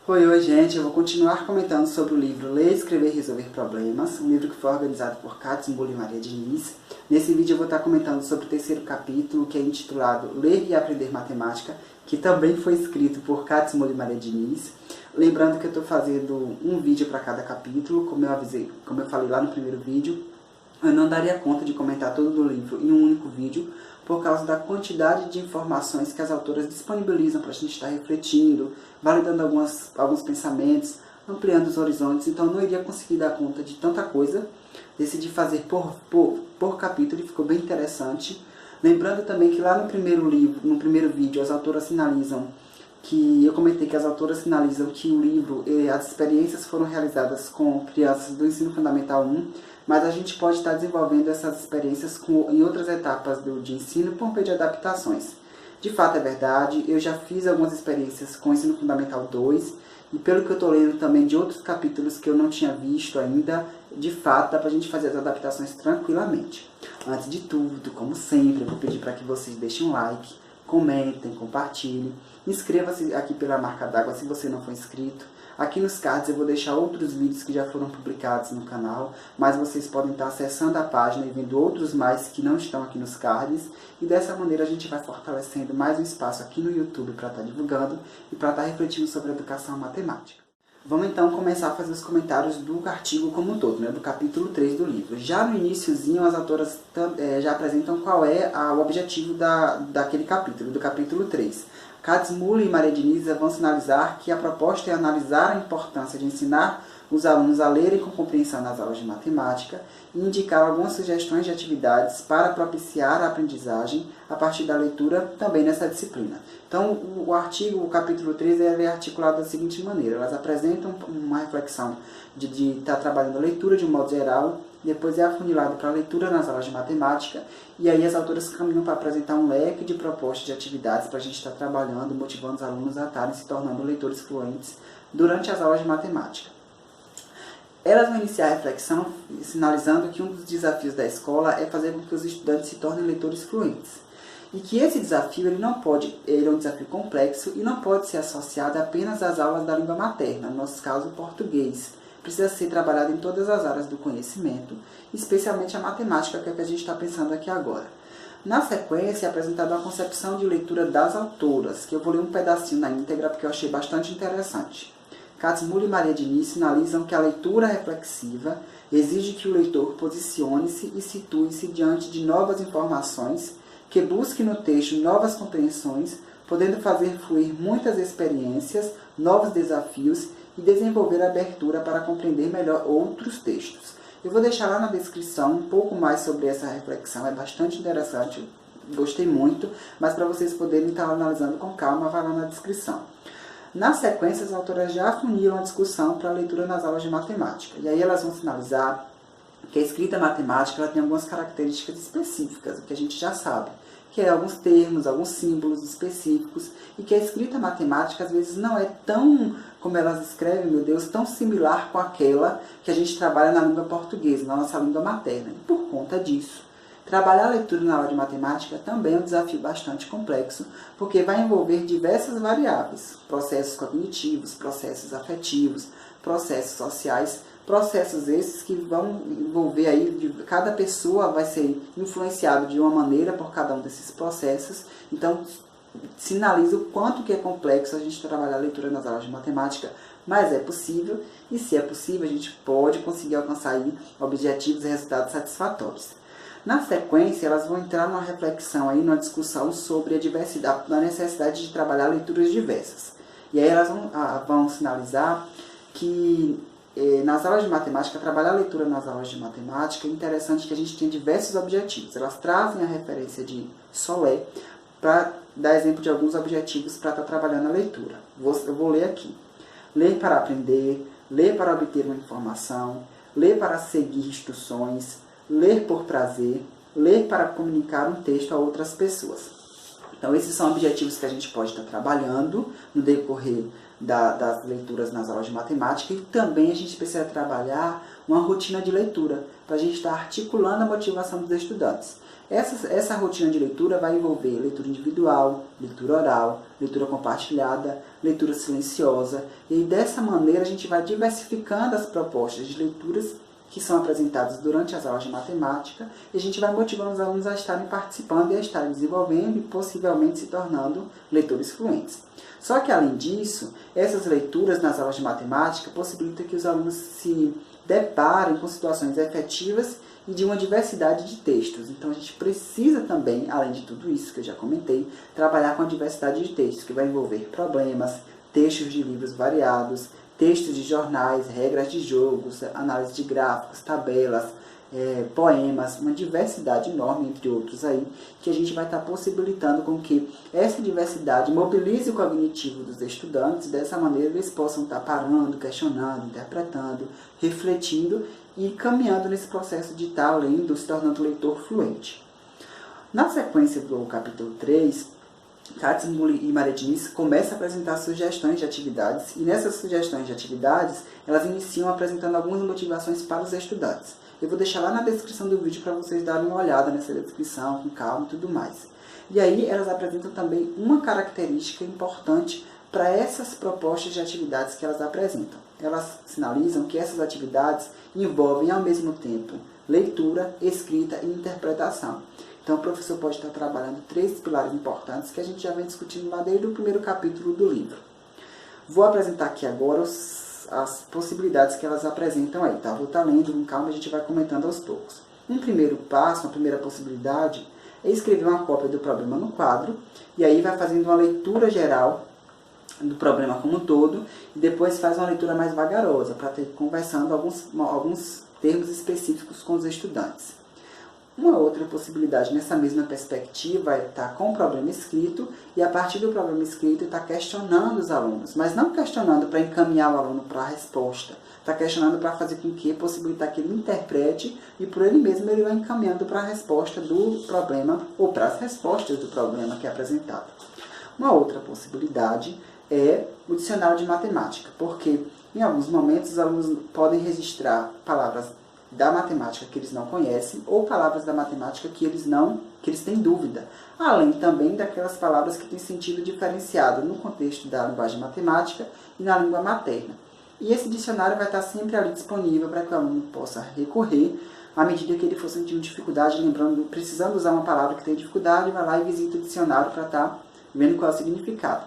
Oi, gente, eu vou continuar comentando sobre o livro Ler, Escrever e Resolver Problemas, um livro que foi organizado por Cátia Zimbola e Maria Diniz. Nesse vídeo eu vou estar comentando sobre o terceiro capítulo, que é intitulado Ler e Aprender Matemática, que também foi escrito por Cátia Zimbola e Maria Diniz. Lembrando que eu estou fazendo um vídeo para cada capítulo, como eu falei lá no primeiro vídeo. Eu não daria conta de comentar todo o livro em um único vídeo, por causa da quantidade de informações que as autoras disponibilizam para a gente estar refletindo, validando alguns pensamentos, ampliando os horizontes. Então eu não iria conseguir dar conta de tanta coisa. Decidi fazer por capítulo e ficou bem interessante. Lembrando também que lá no primeiro vídeo, as autoras sinalizam que eu comentei que as autoras sinalizam que o livro, as experiências foram realizadas com crianças do ensino fundamental 1, mas a gente pode estar desenvolvendo essas experiências em outras etapas de ensino por meio de adaptações. De fato é verdade, eu já fiz algumas experiências com o ensino fundamental 2, e pelo que eu estou lendo também de outros capítulos que eu não tinha visto ainda, de fato dá para a gente fazer as adaptações tranquilamente. Antes de tudo, como sempre, eu vou pedir para que vocês deixem um like, comentem, compartilhem, inscreva-se aqui pela marca d'água se você não for inscrito. Aqui nos cards eu vou deixar outros vídeos que já foram publicados no canal, mas vocês podem estar acessando a página e vendo outros mais que não estão aqui nos cards, e dessa maneira a gente vai fortalecendo mais um espaço aqui no YouTube para estar divulgando e para estar refletindo sobre a educação matemática. Vamos então começar a fazer os comentários do artigo como um todo, do capítulo 3 do livro. Já no iniciozinho as autoras já apresentam qual é o objetivo daquele capítulo, do capítulo 3. Cátia Zimbola e Maria Diniz vão sinalizar que a proposta é analisar a importância de ensinar os alunos a lerem com compreensão nas aulas de matemática e indicar algumas sugestões de atividades para propiciar a aprendizagem a partir da leitura também nessa disciplina. Então, o capítulo 3 é articulado da seguinte maneira: elas apresentam uma reflexão de estar trabalhando a leitura de um modo geral, depois é afunilado para a leitura nas aulas de matemática, e aí as autoras caminham para apresentar um leque de propostas de atividades para a gente estar trabalhando, motivando os alunos a estarem se tornando leitores fluentes durante as aulas de matemática. Elas vão iniciar a reflexão sinalizando que um dos desafios da escola é fazer com que os estudantes se tornem leitores fluentes. E que esse desafio ele é um desafio complexo e não pode ser associado apenas às aulas da língua materna, no nosso caso o português. Precisa ser trabalhado em todas as áreas do conhecimento, especialmente a matemática, que é o que a gente está pensando aqui agora. Na sequência é apresentada uma concepção de leitura das autoras, que eu vou ler um pedacinho na íntegra porque eu achei bastante interessante. Cátia Zimbola e Maria Diniz sinalizam que a leitura reflexiva exige que o leitor posicione-se e situe-se diante de novas informações, que busque no texto novas compreensões, podendo fazer fluir muitas experiências, novos desafios e desenvolver a abertura para compreender melhor outros textos. Eu vou deixar lá na descrição um pouco mais sobre essa reflexão, é bastante interessante, gostei muito, mas para vocês poderem estar analisando com calma, vai lá na descrição. Na sequência, as autoras já afuniram a discussão para a leitura nas aulas de matemática, e aí elas vão sinalizar que a escrita matemática ela tem algumas características específicas, o que a gente já sabe, que é alguns termos, alguns símbolos específicos, e que a escrita matemática às vezes não é tão, como elas escrevem, meu Deus, tão similar com aquela que a gente trabalha na língua portuguesa, na nossa língua materna. E por conta disso, trabalhar a leitura na aula de matemática também é um desafio bastante complexo, porque vai envolver diversas variáveis, processos cognitivos, processos afetivos, processos sociais, processos esses que vão envolver aí, cada pessoa vai ser influenciada de uma maneira por cada um desses processos. Então, sinaliza o quanto que é complexo a gente trabalhar a leitura nas aulas de matemática, mas é possível, e se é possível, a gente pode conseguir alcançar aí objetivos e resultados satisfatórios. Na sequência, elas vão entrar numa reflexão, aí, numa discussão sobre a diversidade, a necessidade de trabalhar leituras diversas. E aí elas vão sinalizar que nas aulas de matemática, trabalhar a leitura nas aulas de matemática é interessante que a gente tenha diversos objetivos. Elas trazem a referência de Solé para dar exemplo de alguns objetivos para estar trabalhando a leitura. Eu vou ler aqui. Ler para aprender, ler para obter uma informação, ler para seguir instruções, ler por prazer, ler para comunicar um texto a outras pessoas. Então, esses são objetivos que a gente pode estar trabalhando no decorrer das leituras nas aulas de matemática, e também a gente precisa trabalhar uma rotina de leitura para a gente estar articulando a motivação dos estudantes. Essa rotina de leitura vai envolver leitura individual, leitura oral, leitura compartilhada, leitura silenciosa. E dessa maneira a gente vai diversificando as propostas de leituras que são apresentadas durante as aulas de matemática, e a gente vai motivando os alunos a estarem participando e a estarem desenvolvendo e possivelmente se tornando leitores fluentes. Só que, além disso, essas leituras nas aulas de matemática possibilitam que os alunos se deparem com situações efetivas e de uma diversidade de textos. Então, a gente precisa também, além de tudo isso que eu já comentei, trabalhar com a diversidade de textos, que vai envolver problemas, textos de livros variados, textos de jornais, regras de jogos, análise de gráficos, tabelas, poemas, uma diversidade enorme, entre outros aí, que a gente vai estar possibilitando com que essa diversidade mobilize o cognitivo dos estudantes, e dessa maneira eles possam estar parando, questionando, interpretando, refletindo e caminhando nesse processo de estar lendo, se tornando leitor fluente. Na sequência do capítulo 3, Katzenbull e Maria Diniz começam a apresentar sugestões de atividades, e nessas sugestões de atividades, elas iniciam apresentando algumas motivações para os estudantes. Eu vou deixar lá na descrição do vídeo para vocês darem uma olhada nessa descrição, com calma e tudo mais. E aí elas apresentam também uma característica importante para essas propostas de atividades que elas apresentam. Elas sinalizam que essas atividades envolvem ao mesmo tempo leitura, escrita e interpretação. Então, o professor pode estar trabalhando 3 pilares importantes que a gente já vem discutindo lá desde o primeiro capítulo do livro. Vou apresentar aqui agora as possibilidades que elas apresentam aí, tá? Vou estar lendo com calma e a gente vai comentando aos poucos. Um primeiro passo, uma primeira possibilidade, é escrever uma cópia do problema no quadro, e aí vai fazendo uma leitura geral do problema como um todo, e depois faz uma leitura mais vagarosa, para ter conversando alguns termos específicos com os estudantes. Uma outra possibilidade nessa mesma perspectiva é estar com o problema escrito e, a partir do problema escrito, estar questionando os alunos, mas não questionando para encaminhar o aluno para a resposta, está questionando para fazer com que possibilitar que ele interprete e por ele mesmo ele vai encaminhando para a resposta do problema ou para as respostas do problema que é apresentado. Uma outra possibilidade é o dicionário de matemática, porque em alguns momentos os alunos podem registrar palavras da matemática que eles não conhecem ou palavras da matemática que eles têm dúvida, além também daquelas palavras que têm sentido diferenciado no contexto da linguagem matemática e na língua materna. E esse dicionário vai estar sempre ali disponível para que o aluno possa recorrer à medida que ele for sentindo dificuldade, precisando usar uma palavra que tem dificuldade, vai lá e visita o dicionário para estar vendo qual é o significado.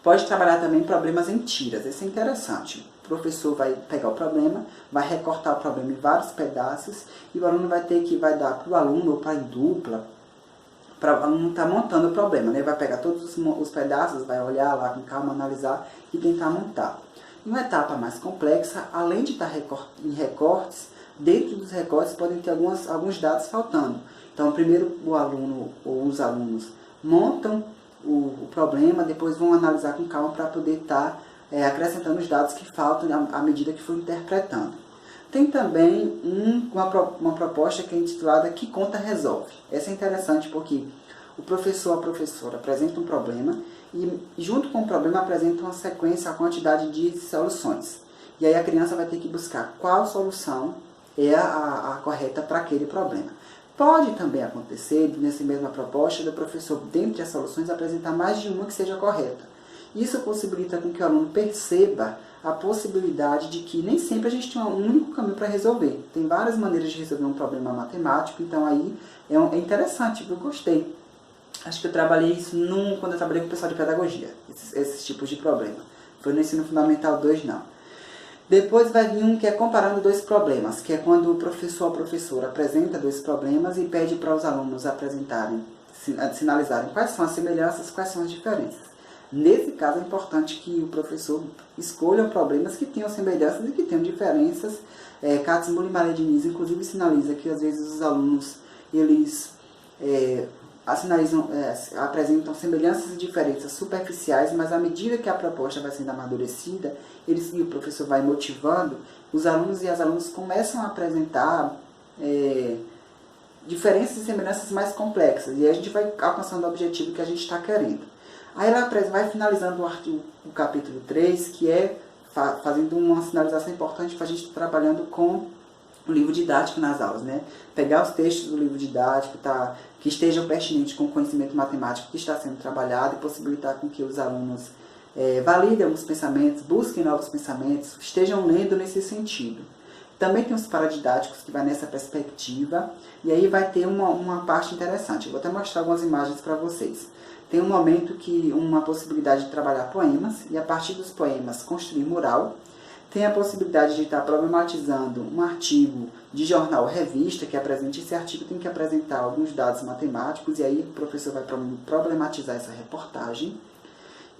Pode trabalhar também problemas em tiras, isso é interessante. O professor vai pegar o problema, vai recortar o problema em vários pedaços e o aluno vai dar para o aluno ou para a dupla, para o aluno estar montando o problema, né? Vai pegar todos os pedaços, vai olhar lá com calma, analisar e tentar montar. Em uma etapa mais complexa, além de estar em recortes, dentro dos recortes podem ter alguns dados faltando. Então, primeiro o aluno ou os alunos montam o problema, depois vão analisar com calma para poder estar acrescentando os dados que faltam à medida que for interpretando. Tem também uma proposta que é intitulada Que Conta Resolve. Essa é interessante porque o professor ou a professora apresenta um problema e junto com o problema apresenta uma sequência, a quantidade de soluções. E aí a criança vai ter que buscar qual solução é a correta para aquele problema. Pode também acontecer, nessa mesma proposta, do professor, dentre as soluções, apresentar mais de uma que seja correta. Isso possibilita com que o aluno perceba a possibilidade de que nem sempre a gente tem um único caminho para resolver. Tem várias maneiras de resolver um problema matemático, então aí é interessante, eu gostei. Acho que eu trabalhei isso quando eu trabalhei com o pessoal de pedagogia, esses tipos de problema. Foi no ensino fundamental 2, não. Depois vai vir um que é comparando 2 problemas, que é quando o professor ou a professora apresenta 2 problemas e pede para os alunos sinalizarem quais são as semelhanças, quais são as diferenças. Nesse caso é importante que o professor escolha problemas que tenham semelhanças e que tenham diferenças. Katzenbull e Maria Diniz, inclusive, sinaliza que às vezes os alunos eles apresentam semelhanças e diferenças superficiais, mas à medida que a proposta vai sendo amadurecida, e o professor vai motivando, os alunos e as alunas começam a apresentar diferenças e semelhanças mais complexas, e a gente vai alcançando o objetivo que a gente está querendo. Aí ela vai finalizando o capítulo 3, que é fazendo uma sinalização importante para a gente estar trabalhando com o livro didático nas aulas, né? Pegar os textos do livro didático, que estejam pertinentes com o conhecimento matemático que está sendo trabalhado e possibilitar com que os alunos validem alguns pensamentos, busquem novos pensamentos, estejam lendo nesse sentido. Também tem os paradidáticos que vai nessa perspectiva, e aí vai ter uma parte interessante. Eu vou até mostrar algumas imagens para vocês. Tem um momento uma possibilidade de trabalhar poemas, e a partir dos poemas construir mural. Tem a possibilidade de estar problematizando um artigo de jornal ou revista que apresente. Esse artigo tem que apresentar alguns dados matemáticos, e aí o professor vai problematizar essa reportagem.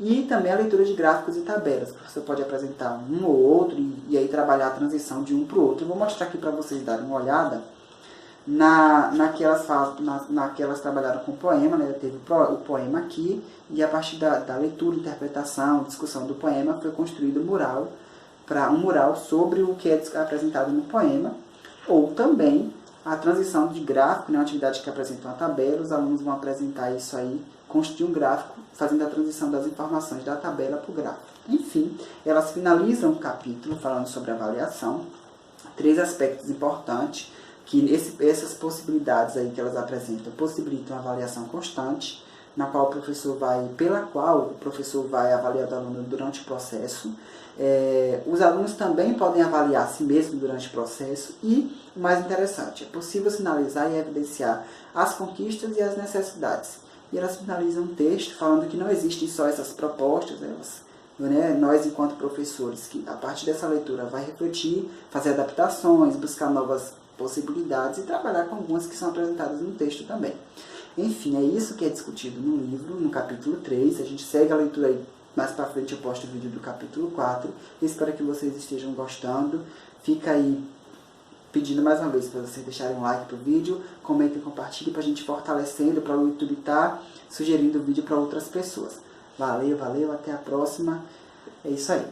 E também a leitura de gráficos e tabelas. O professor pode apresentar um ou outro e aí trabalhar a transição de um para o outro. Eu vou mostrar aqui para vocês darem uma olhada naquelas trabalharam com poema, né? Teve o poema aqui, e a partir da leitura, interpretação, discussão do poema, foi construído um mural sobre o que é apresentado no poema, ou também a transição de gráfico, né? Uma atividade que apresenta uma tabela, os alunos vão apresentar isso aí, construir um gráfico, fazendo a transição das informações da tabela para o gráfico. Enfim, elas finalizam o capítulo falando sobre avaliação, 3 aspectos importantes, que essas possibilidades aí que elas apresentam possibilitam a avaliação constante, pela qual o professor vai avaliar o aluno durante o processo. Os alunos também podem avaliar a si mesmos durante o processo e, o mais interessante, é possível sinalizar e evidenciar as conquistas e as necessidades. E elas finalizam um texto falando que não existem só essas propostas, nós enquanto professores, que a partir dessa leitura vai refletir, fazer adaptações, buscar novas possibilidades e trabalhar com algumas que são apresentadas no texto também. Enfim, é isso que é discutido no livro, no capítulo 3. A gente segue a leitura aí, mais para frente eu posto o vídeo do capítulo 4. Espero que vocês estejam gostando. Fica aí pedindo mais uma vez para vocês deixarem um like pro vídeo, comentem e compartilhem para a gente fortalecendo, para o YouTube estar sugerindo o vídeo para outras pessoas. Valeu, até a próxima. É isso aí.